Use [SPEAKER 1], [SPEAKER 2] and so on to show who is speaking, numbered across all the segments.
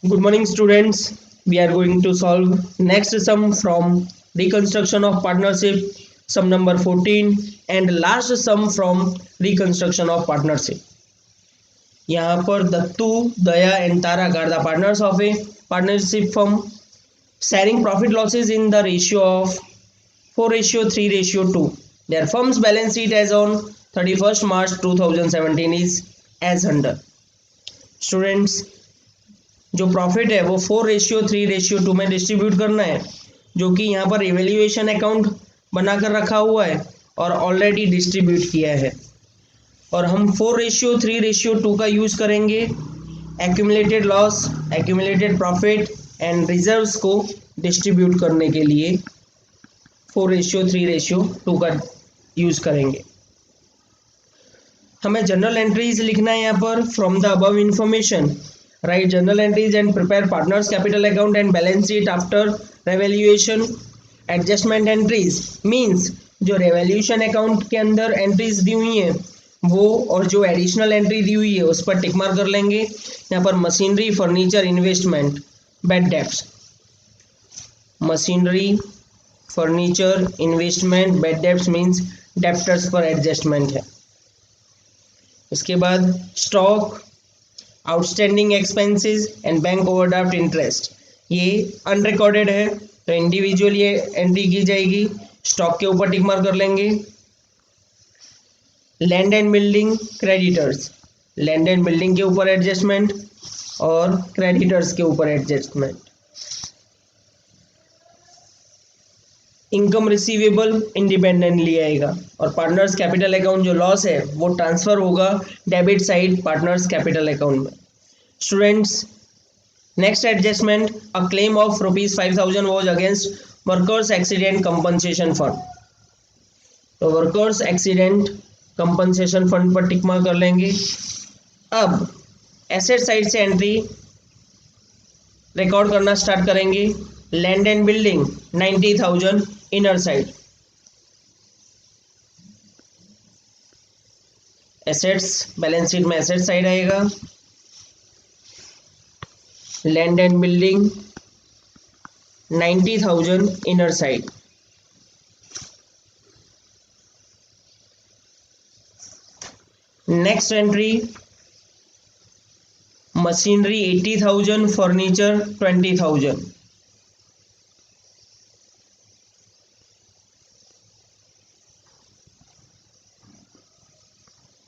[SPEAKER 1] Good morning, students. We are going to solve next sum from reconstruction of partnership, sum number 14, and last sum from reconstruction of partnership. यहाँ पर दत्तू, दया, and Tara are the partners of a partnership firm, sharing profit losses in the ratio of 4:3:2. Their firm's balance sheet as on 31st March 2017 is as under. Students, जो profit है वो 4:3:2 में distribute करना है, जो कि यहाँ पर इवेल्युएशन अकाउंट बनाकर रखा हुआ है और ऑलरेडी डिस्ट्रीब्यूट किया है। और हम 4:3:2 का यूज करेंगे accumulated loss, accumulated profit and reserves को डिस्ट्रीब्यूट करने के लिए 4:3:2 का यूज करेंगे। हमें जनरल एंट्रीज लिखना है यहाँ पर from the above information. Write journal entries and prepare partners capital account and balance sheet after revaluation. Adjustment entries means जो revaluation account के अंदर entries दी हुई हैं वो, और जो additional entry दी हुई है उस पर टिक मार्क कर लेंगे। यहाँ पर machinery, furniture, investment, bad debts, machinery, furniture, investment, bad debts means debtors पर एडजस्टमेंट है। उसके बाद stock, outstanding expenses and bank overdraft interest, ये अनरिकॉर्डेड है तो इंडिविजुअल ये एंट्री की जाएगी। स्टॉक के ऊपर टिक मार्क कर लेंगे। Land and building, creditors, land and building के ऊपर एडजस्टमेंट और क्रेडिटर्स के ऊपर एडजस्टमेंट। इनकम रिसीवेबल इंडिपेंडेंटली आएगा और पार्टनर्स कैपिटल अकाउंट जो लॉस है वो ट्रांसफर होगा debit side partners capital account में। Students, next adjustment, a claim of ₹5,000 was against workers accident compensation fund. तो वर्कर्स एक्सीडेंट कंपनसेशन फंड पर टिक मार्क कर लेंगे। अब एसेट साइड से एंट्री रिकॉर्ड करना स्टार्ट करेंगे। Land and building 90,000 inner side, assets balance sheet में asset side आएगा। Land and building 90,000 inner side. Next entry, machinery 80,000, furniture 20,000।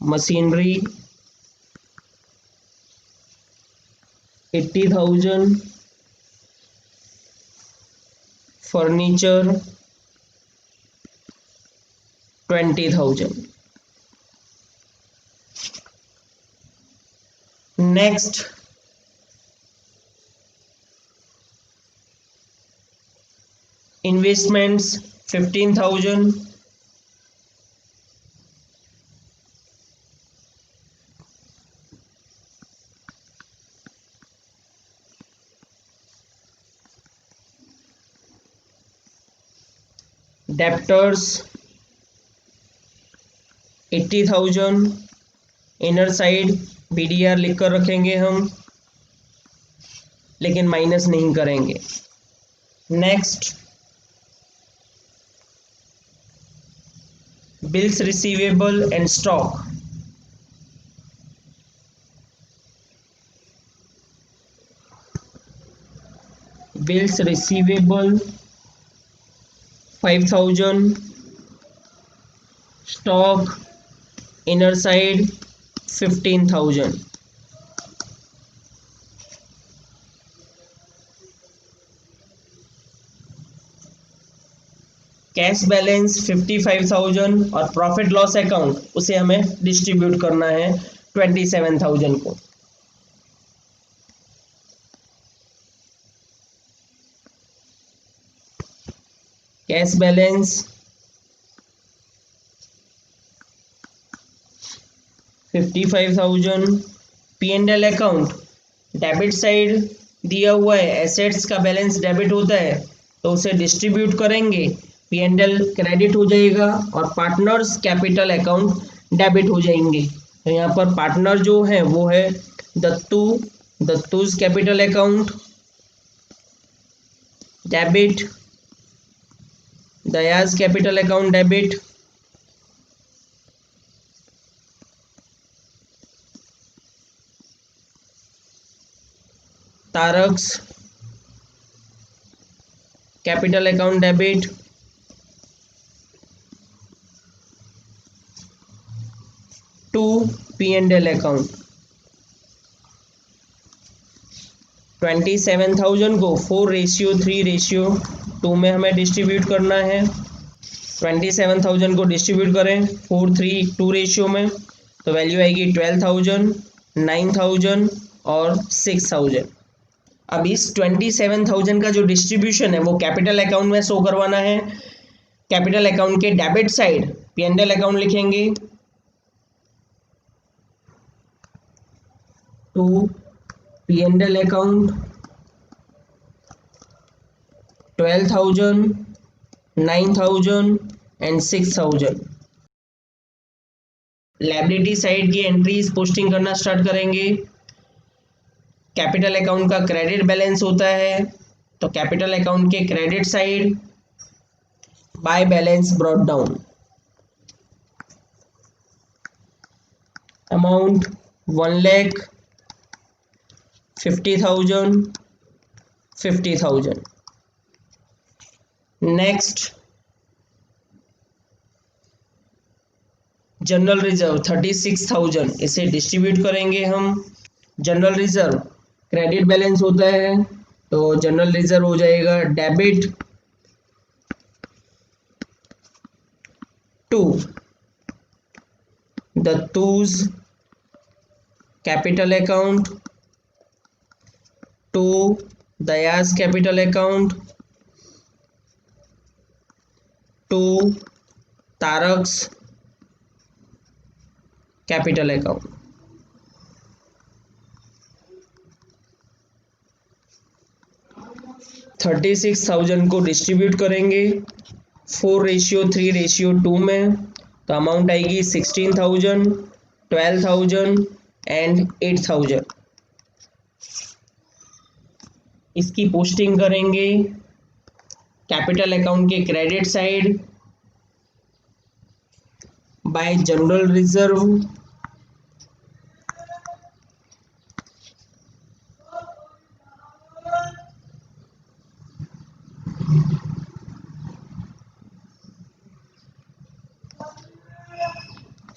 [SPEAKER 1] Machinery 80,000, furniture 20,000। Next, investments 15,000, debtors 80,000 inner side. BDR लिख कर रखेंगे हम, लेकिन माइनस नहीं करेंगे। Next, bills receivable and stock, bills receivable 5,000, stock inner side 15,000। Cash balance 55,000 और profit loss account उसे हमें डिस्ट्रीब्यूट करना है 27,000 को। Cash balance 55,000। P&L account debit side दिया हुआ है, एसेट्स का बैलेंस डेबिट होता है तो उसे डिस्ट्रीब्यूट करेंगे, P&L क्रेडिट हो जाएगा और पार्टनर्स कैपिटल अकाउंट डेबिट हो जाएंगे। तो यहाँ पर पार्टनर जो है वो है Dattu, Dattu's capital account debit, Daya's capital account debit, Tarak's capital account debit, to P&L account 27,000 को 4:3:2 में हमें डिस्ट्रीब्यूट करना है। 27,000 को डिस्ट्रीब्यूट करें 4:3:2 रेशियो में तो वैल्यू आएगी 12,000, 9,000 और 6,000। अब इस 27,000 का जो डिस्ट्रीब्यूशन है वो कैपिटल अकाउंट में शो करवाना है। कैपिटल अकाउंट के डेबिट साइड P&L अकाउंट लिखेंगे to P&L account 12,000, 9,000 and 6,000। Liability side की एंट्रीज पोस्टिंग करना स्टार्ट करेंगे। कैपिटल अकाउंट का क्रेडिट बैलेंस होता है तो कैपिटल अकाउंट के credit side by balance brought down, amount 1,50,000, 50,000। Next general reserve 36,000, इसे डिस्ट्रीब्यूट करेंगे हम। जनरल रिजर्व क्रेडिट बैलेंस होता है तो जनरल रिजर्व हो जाएगा debit to Dattu's capital account, to Daya's capital account, to Tarak's capital account. 36,000 को डिस्ट्रीब्यूट करेंगे 4:3:2 में तो अमाउंट आएगी 16,000, 12,000 एंड 8,000। इसकी पोस्टिंग करेंगे कैपिटल अकाउंट के credit side bye general reserve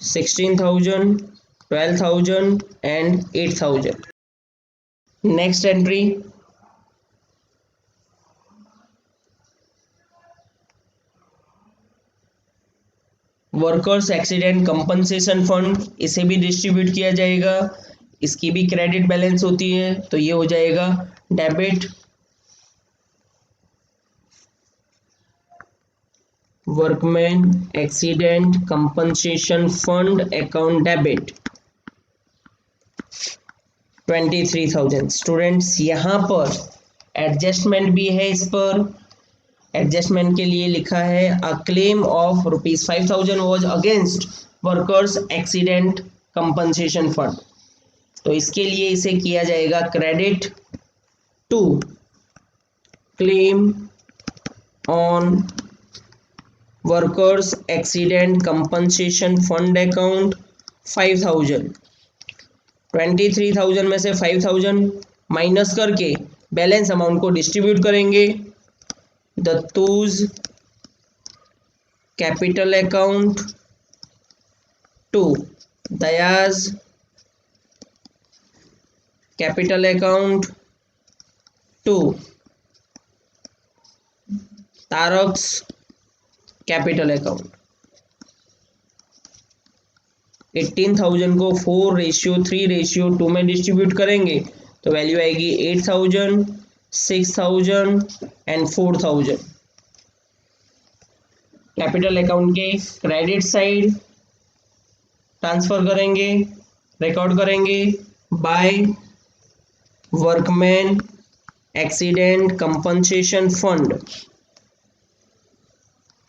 [SPEAKER 1] $16,000, 12,000 and 8,000। Next entry workers accident compensation fund, इसे भी डिस्ट्रीब्यूट किया जाएगा। इसकी भी क्रेडिट बैलेंस होती है तो ये हो जाएगा debit workman accident compensation fund account debit 23,000। Students यहाँ पर एडजस्टमेंट भी है। इस पर एडजस्टमेंट के लिए लिखा है a claim of ₹5,000 was against workers accident compensation fund, तो इसके लिए इसे किया जाएगा credit to claim on workers accident compensation fund account 5,000। 23,000 में से 5,000 माइनस करके बैलेंस अमाउंट को डिस्ट्रीब्यूट करेंगे। Dattu's capital account to Daya's capital account to Tarak's capital account. 18,000 को 4:3:2 में डिस्ट्रीब्यूट करेंगे तो वैल्यू आएगी 8,000, 6,000 एंड 4,000। कैपिटल अकाउंट के क्रेडिट साइड ट्रांसफर करेंगे, रिकॉर्ड करेंगे by workman accident compensation fund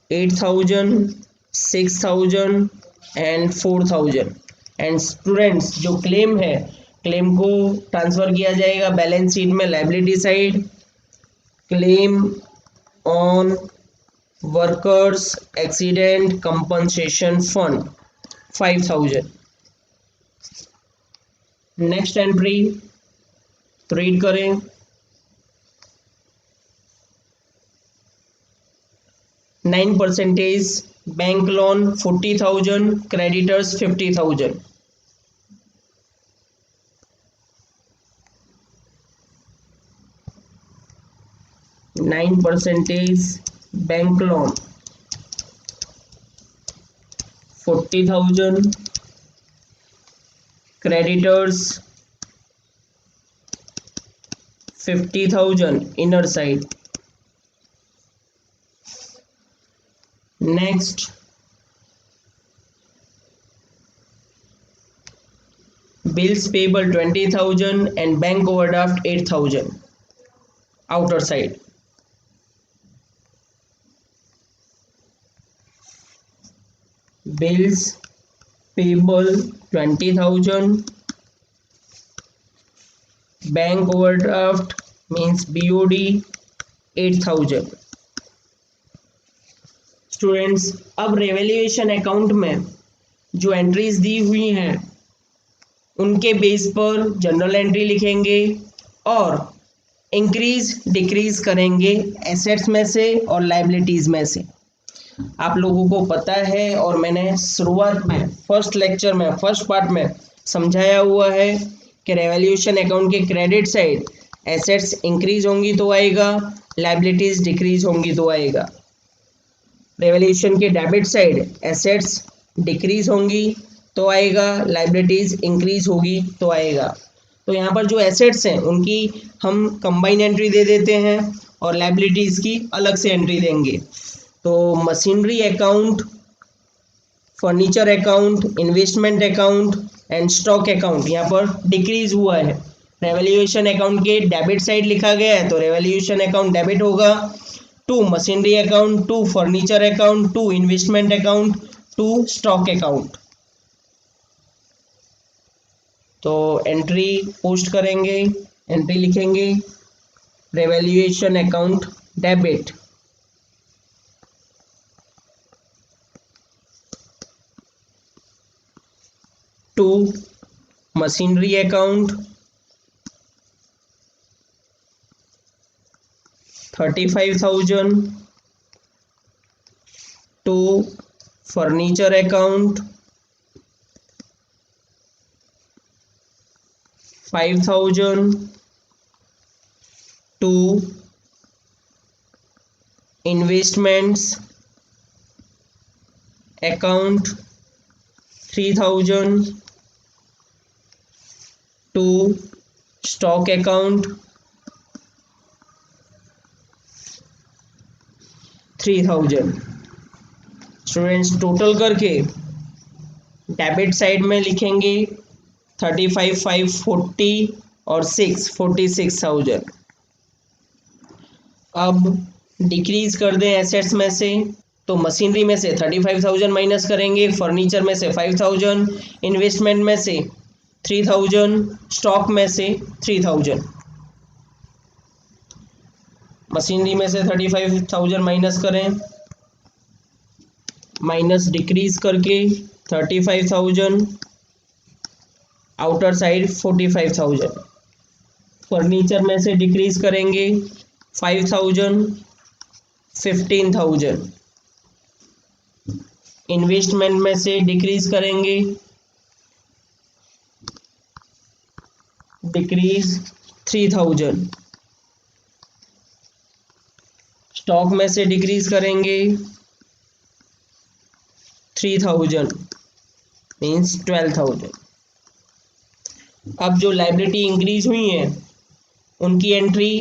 [SPEAKER 1] 8,000, 6,000 and 4,000। And students जो क्लेम है क्लेम को ट्रांसफर किया जाएगा बैलेंस शीट में liability side. Claim on workers accident compensation fund 5000। Next entry read करें। 9% bank loan 40,000, creditors 50,000। Nine percentage bank loan 40,000, creditors 50,000 inner side. Next bills payable 20,000 and bank overdraft 8,000 outer side. Bills payable 20,000, bank overdraft means BOD 8,000। Students अब रेवैल्यूएशन account में जो entries दी हुई हैं उनके base पर general entry लिखेंगे और इंक्रीज डिक्रीज करेंगे एसेट्स में से और लायबिलिटीज में से। आप लोगों को पता है और मैंने शुरुआत में फर्स्ट लेक्चर में फर्स्ट पार्ट में समझाया हुआ है कि रेवैल्यूएशन अकाउंट के क्रेडिट साइड एसेट्स इंक्रीज होंगी तो आएगा, लायबिलिटीज डिक्रीज होंगी तो आएगा। रेवैल्यूएशन के डेबिट साइड एसेट्स डिक्रीज होंगी तो आएगा, लायबिलिटीज इंक्रीज होगी तो आएगा। तो यहाँ पर जो एसेट्स हैं उनकी हम कंबाइन एंट्री दे देते हैं और लायबिलिटीज की अलग से एंट्री देंगे। तो machinery account, furniture account, investment account and stock account यहाँ पर डिक्रीज हुआ है। रेवैल्यूएशन अकाउंट के डेबिट साइड लिखा गया है तो रेवैल्यूएशन अकाउंट डेबिट होगा, to machinery account, to furniture account, to investment account, to stock account. तो एंट्री पोस्ट करेंगे, एंट्री लिखेंगे revaluation account debit, to machinery account 35,000, to furniture account 5,000, to investments account 3,000, to stock account 3,000। Students total करके debit side में लिखेंगे 35,540 और 46,000। अब decrease कर दें एसेट्स में से तो मशीनरी में से 35,000 माइनस करेंगे, फर्नीचर में से 5,000, इन्वेस्टमेंट में से 3,000, स्टॉक में से 3,000। मशीनरी में से 35,000 माइनस करें, माइनस डिक्रीज करके 35,000, आउटर साइड 45,000। फर्नीचर में से डिक्रीज करेंगे 5,000, 15,000। इन्वेस्टमेंट में से डिक्रीज करेंगे, डिक्रीज 3,000। स्टॉक में से डिक्रीज करेंगे 3,000 मीन्स 12,000। अब जो लायबिलिटी इंक्रीज हुई है उनकी एंट्री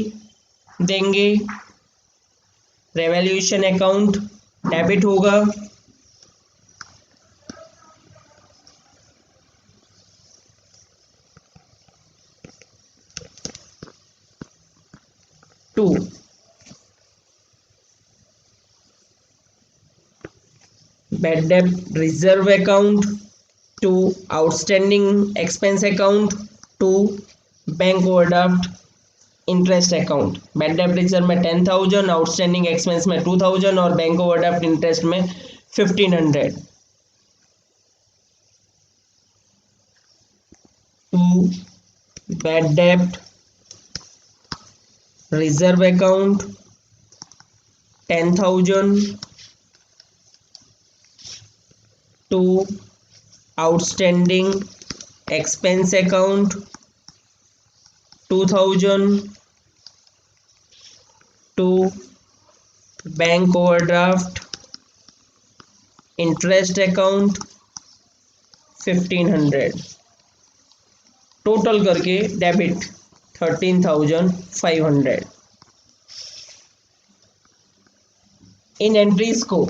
[SPEAKER 1] देंगे। रेवैल्यूएशन अकाउंट डेबिट होगा, टू बैड डेब्ट reserve account, to outstanding expense account to bank overdraft interest account. Bad debt reserve में 10,000, आउटस्टैंडिंग एक्सपेंस में 2,000 और बैंक ओवरड्राफ्ट इंटरेस्ट में 1,500। To bad debt reserve account 10,000 to outstanding expense account 2,000 to bank overdraft interest account 1,500। Total करके debit 13,500। इन entries को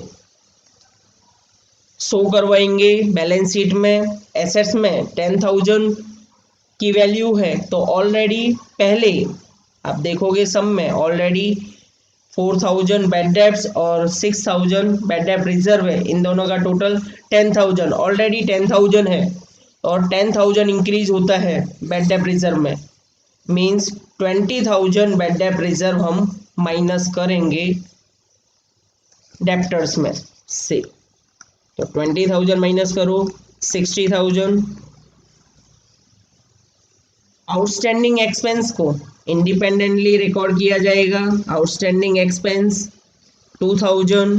[SPEAKER 1] show करवाएंगे balance sheet में। Assets में 10,000 की वैल्यू है तो ऑलरेडी पहले आप देखोगे सम में ऑलरेडी 4,000 बैड डेब्ट्स और 6,000 बैड डेब्ट रिजर्व है। इन दोनों का टोटल 10,000, ऑलरेडी 10,000 है और 10,000 इंक्रीज होता है बैड डेब्ट रिजर्व में, मीन्स 20,000 बैड डेब्ट रिजर्व हम माइनस करेंगे डेप्टर्स में से। तो 20,000 माइनस करो 60,000। आउटस्टैंडिंग एक्सपेंस को इंडिपेंडेंटली रिकॉर्ड किया जाएगा। Outstanding expense 2,000,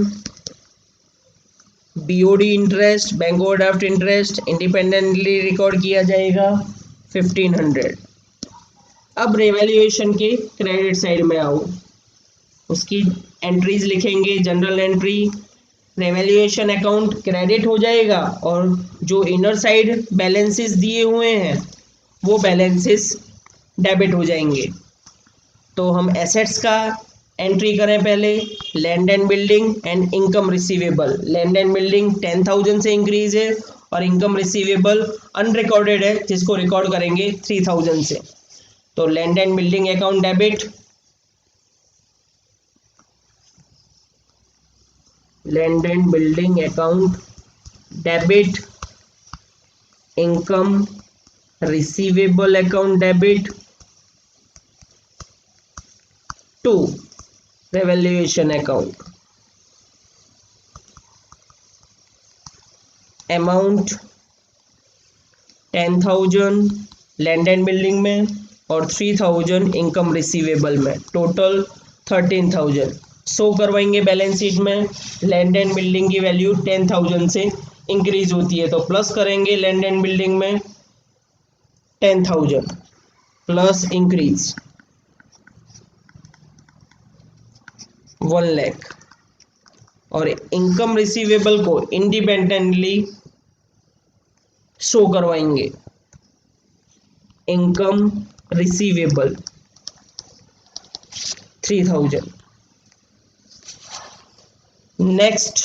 [SPEAKER 1] BOD interest bank overdraft interest independently record किया जाएगा 1,500। अब रिवैल्यूएशन के क्रेडिट साइड में आओ, उसकी एंट्रीज लिखेंगे। General entry revaluation account credit हो जाएगा और जो इनर साइड बैलेंसेस दिए हुए हैं वो बैलेंसेस डेबिट हो जाएंगे। तो हम एसेट्स का एंट्री करें पहले। Land and building and income receivable. Land and building 10,000 से इंक्रीज है और इनकम रिसीवेबल अनरिकॉर्डेड है जिसको रिकॉर्ड करेंगे 3,000 से। तो land and building account debit, land and building account debit, income receivable account debit to revaluation account. Amount 10,000 land and building में और 3,000 इनकम रिसीवेबल में, टोटल 13,000 शो करवाएंगे बैलेंस शीट में। लैंड एंड बिल्डिंग की value 10,000 से increase होती है तो प्लस करेंगे लैंड एंड बिल्डिंग में 10,000 प्लस इंक्रीज 1 लाख और इनकम रिसीवेबल को इंडिपेंडेंटली शो करवाएंगे। Income receivable 3,000। नेक्स्ट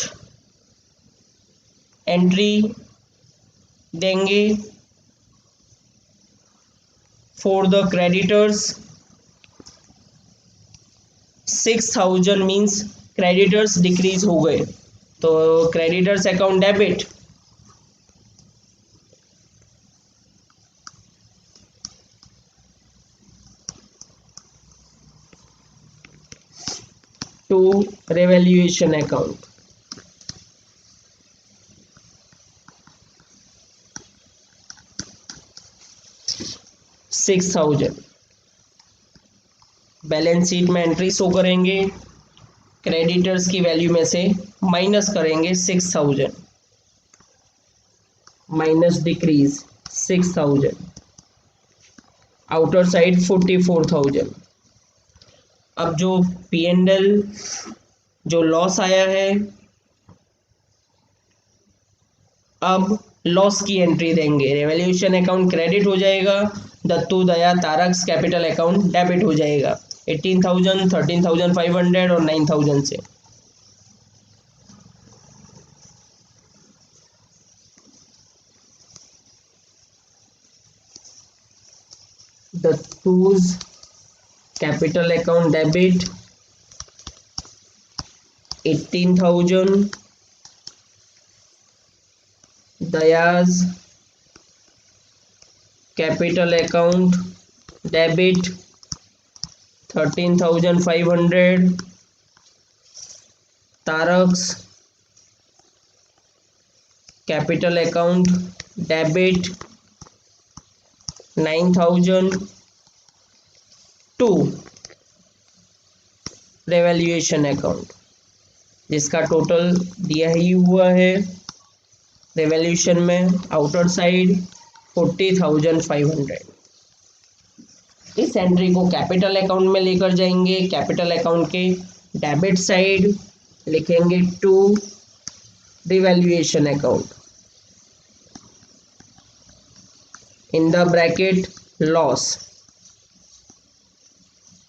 [SPEAKER 1] एंट्री देंगे for the creditors 6,000 means creditors decrease हो गए तो creditors account debit to revaluation account. $6,000 balance sheet में एंट्री शो करेंगे। क्रेडिटर्स की वैल्यू में से माइनस करेंगे 6,000 माइनस डिक्रीज 6,000, आउटर साइड 44,000। अब जो P&L जो लॉस आया है, अब लॉस की एंट्री देंगे। रेवैल्यूएशन अकाउंट क्रेडिट हो जाएगा, Dattu Daya Tarak's capital account debit हो जाएगा 18,000, 13,500 और 9,000 से। Dattu's capital account debit 18,000, Daya's capital account debit 13,500, Tarak's capital account debit 9,000 to revaluation account जिसका टोटल दिया ही हुआ है रेवैल्यूएशन में आउटर साइड 40,500। इस एंट्री को कैपिटल अकाउंट में लेकर जाएंगे। कैपिटल अकाउंट के डेबिट साइड लिखेंगे to revaluation account, in the bracket loss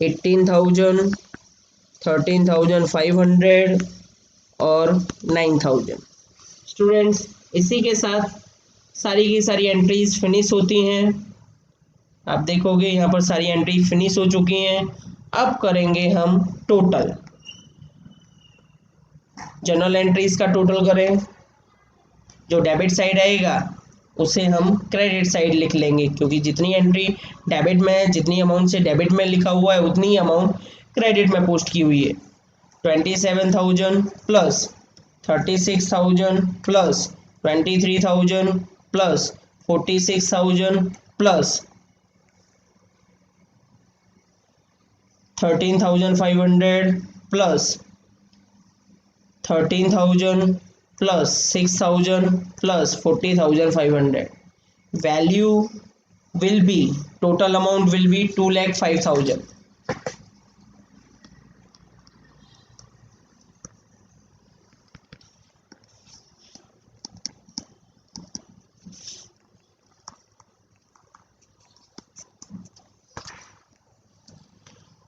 [SPEAKER 1] 18,000, 13,500 और 9,000। स्टूडेंट्स, इसी के साथ सारी की सारी एंट्रीज फिनिश होती हैं। आप देखोगे यहाँ पर सारी एंट्री फिनिश हो चुकी हैं। अब करेंगे हम टोटल। जनरल एंट्रीज का टोटल करें। जो डेबिट साइड आएगा उसे हम क्रेडिट साइड लिख लेंगे, क्योंकि जितनी एंट्री डेबिट में है, जितनी अमाउंट से डेबिट में लिखा हुआ है उतनी ही अमाउंट क्रेडिट में पोस्ट की हुई है। 27,000 plus 36,000 plus 23,000 plus 46,000 plus 13,500 plus 13,000 plus 6,000 plus 40,500। Value will be, total amount will be 2,05,000।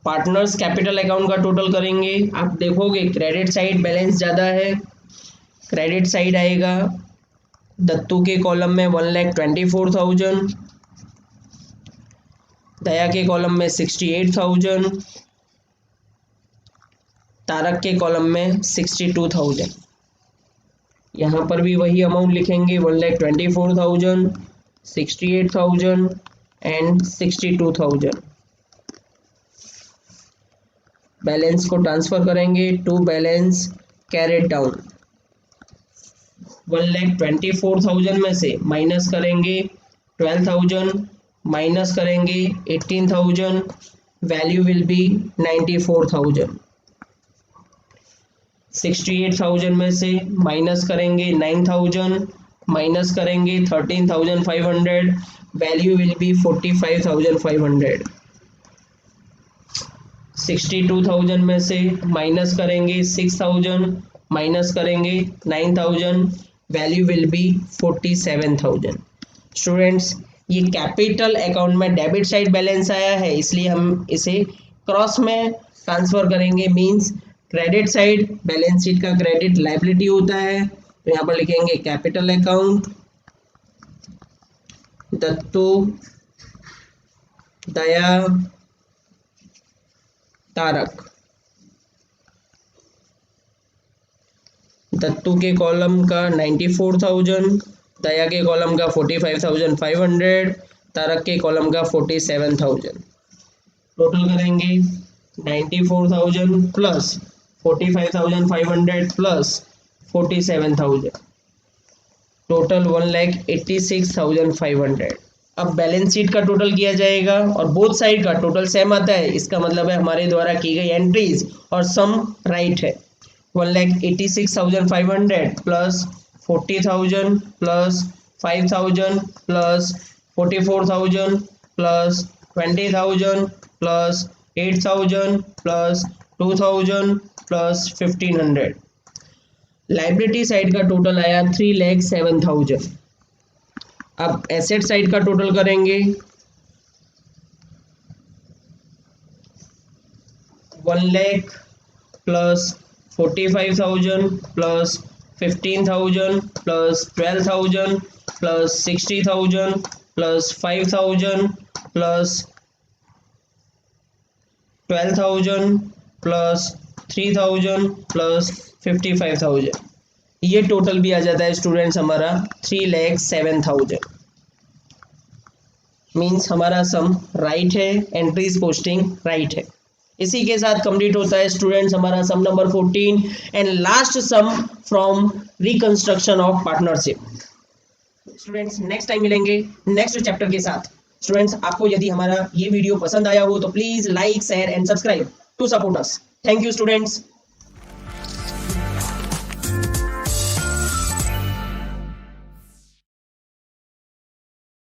[SPEAKER 1] Partners capital account का टोटल करेंगे। आप देखोगे क्रेडिट साइड बैलेंस ज़्यादा है, क्रेडिट साइड आएगा दत्तू के कॉलम में 1,24,000, दया के कॉलम में 68,000, तारक के कॉलम में 62,000। यहाँ पर भी वही अमाउंट लिखेंगे 1,24,000, 68,000 एंड 62,000। बैलेंस को ट्रांसफर करेंगे टू बैलेंस कैरेड डाउन। 1,24,000 में से माइनस करेंगे 12,000, माइनस करेंगे 18,000, वैल्यू विल बी 94,000। 68,000 में से माइनस करेंगे 9,000, माइनस करेंगे 13,500, वैल्यू विल बी 45,500। 62,000 में से माइनस करेंगे 6,000, माइनस करेंगे 9,000, वैल्यू विल बी 47,000। स्टूडेंट्स, ये कैपिटल अकाउंट में डेबिट साइड बैलेंस आया है, इसलिए हम इसे क्रॉस में ट्रांसफर करेंगे। Means credit side balance sheet का क्रेडिट लायबिलिटी होता है, तो यहाँ पर लिखेंगे कैपिटल अकाउंट दत्तू, दया, तारक। दत्तू के कॉलम का 94,000, दया के कॉलम का 45,500, तारक के कॉलम का 47,000। टोटल करेंगे 94,000 प्लस 45,500 प्लस 47,000, टोटल 1,86,500। अब बैलेंस शीट का टोटल किया जाएगा और बोथ साइड का टोटल सेम आता है, इसका मतलब है हमारे द्वारा की गई एंट्रीज और सम राइट है। 1,86,500 plus 40,000 plus 5,000 plus 44,000 plus 20,000 plus 8,000 plus 2,000 plus 1,500। Liability side का टोटल आया 3,07,000। अब एसेट साइड का टोटल करेंगे 1 lakh plus 45,000 plus 15,000 plus 12,000 plus 60,000 plus 5,000 plus 12,000 plus 3,000 plus 55,000। ये टोटल भी आ जाता है स्टूडेंट्स हमारा 3,07,000। मीन्स हमारा सम राइट है, एंट्रीज पोस्टिंग राइट है। इसी के साथ कंप्लीट होता है स्टूडेंट्स हमारा sum number 14 and last sum from reconstruction of partnership. Students next time मिलेंगे नेक्स्ट चैप्टर के साथ। स्टूडेंट्स आपको यदि हमारा ये वीडियो पसंद आया हो तो please like share and subscribe to support us. Thank you students.